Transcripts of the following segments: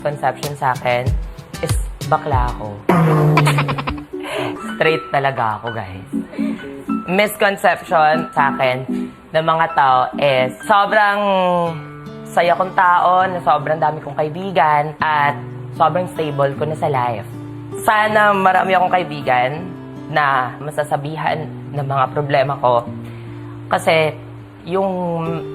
Conception sa akin is bakla ako. Straight talaga ako, guys. Misconception sa akin ng mga tao is sobrang saya kong tao, na sobrang dami kong kaibigan, at sobrang stable ko na sa life. Sana marami akong kaibigan na masasabihan ng mga problema ko. Kasi yung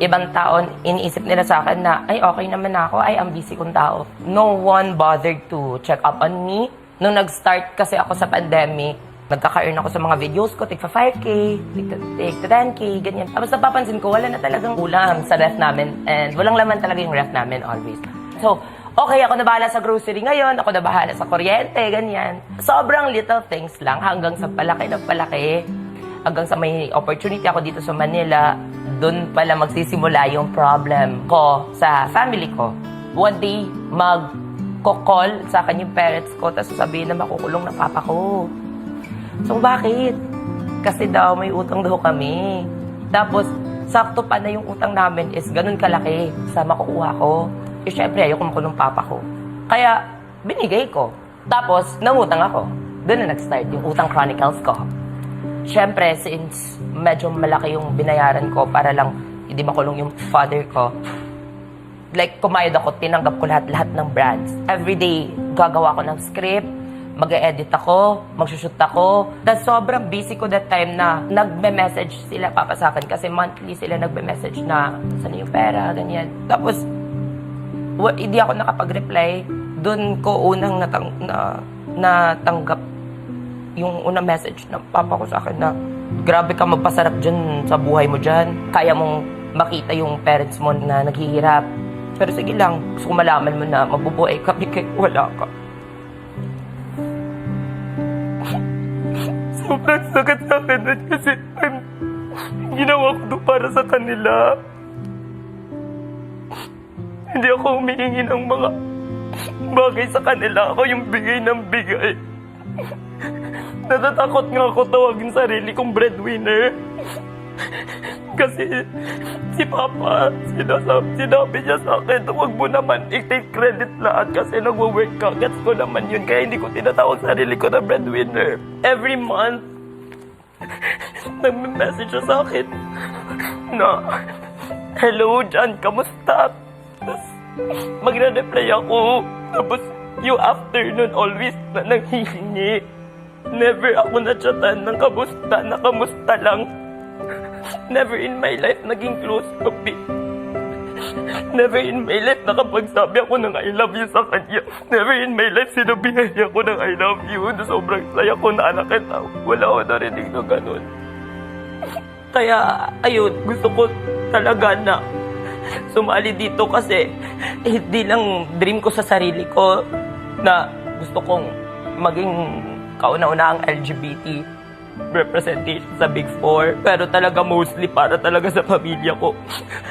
ibang tao, iniisip nila sa akin na, ay, okay naman ako, ay, ang busy kong tao. No one bothered to check up on me. Nung nag-start kasi ako sa pandemic, nagkaka-earn ako sa mga videos ko, tigpa 5K, tigpa 10K, ganyan. Tapos napapansin ko, wala na talagang ulam sa ref namin, and walang laman talaga yung ref namin always. So, okay, ako na bahala sa grocery ngayon, ako na bahala sa kuryente, ganyan. Sobrang little things lang, hanggang sa palaki na palaki, hanggang sa may opportunity ako dito sa Manila, doon pala magsisimula yung problem ko sa family ko. One day, mag-call sa akin yung parents ko, tapos sasabihin na makukulong na papa ko. So, bakit? Kasi daw may utang daw kami. Tapos, sakto pa na yung utang namin is ganun kalaki sa makukuha ko. Eh, syempre, ayoko makulong papa ko. Kaya, binigay ko. Tapos, nangutang ako. Doon na nag-start yung utang chronicles ko. Syempre, since medyo malaki yung binayaran ko para lang hindi makulong yung father ko, like, kumayod ako, tinanggap ko lahat-lahat ng brands. Everyday, gagawa ko ng script, mag-e-edit ako, mag-shoot ako. Tapos sobrang busy ko that time na nagme-message sila papa sa akin kasi monthly sila nagme-message na saan yung pera, ganyan. Tapos, hindi ako nakapag-reply. Doon ko unang natanggap yung unang message ng papa ko sa akin na grabe ka magpasarap dyan sa buhay mo dyan. Kaya mong makita yung parents mo na naghihirap. Pero sige lang, gusto ko malaman mo na mabubuhay ka kahit wala ka. Sobrang sakit sa akin kasi ginawa ko to para sa kanila. Hindi ako humihingi ng mga bagay sa kanila. Ako yung bigay ng bigay. Natatakot nga ako tawagin sarili kong breadwinner. Kasi si Papa, sinabi niya sa akin, huwag mo naman i-take credit lahat kasi nagwo-work ka. Gets ko naman yun, kaya hindi ko tinatawag sarili ko na breadwinner. Every month, nag-message siya sa akin na, hello, Jan, kamusta? Tapos, magre-reply ako. Tapos, yung afternoon always na nanghihingi. Never ako na-chatan ng kamusta lang. Never in my life naging close kami. Never in my life nakapagsabi ako ng I love you sa kanya. Never in my life sinabihan niya ako ng I love you. Sobrang saya ko na anak kita. Wala ako narinig na ganun. Kaya, ayun, gusto ko talaga na sumali dito kasi hindi lang dream ko sa sarili ko na gusto kong maging kauna-una ang LGBT representation sa Big Four. Pero talaga mostly para talaga sa pamilya ko.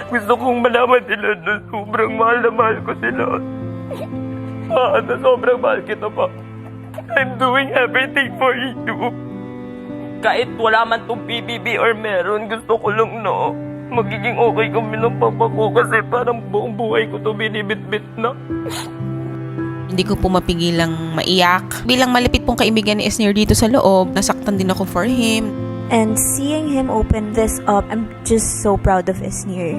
Gusto kong malaman nila na sobrang mahal na mahal ko sila. Na sobrang mahal kita pa. I'm doing everything for you. Kahit wala man tong PBB or meron, gusto ko lang no, magiging okay kami ng papa ko kasi parang buong buhay ko to binibit-bit na. Hindi ko po mapigilang maiyak. Bilang malapit pong kaibigan ni Esnir dito sa loob, nasaktan din ako for him. And seeing him open this up, I'm just so proud of Esnir.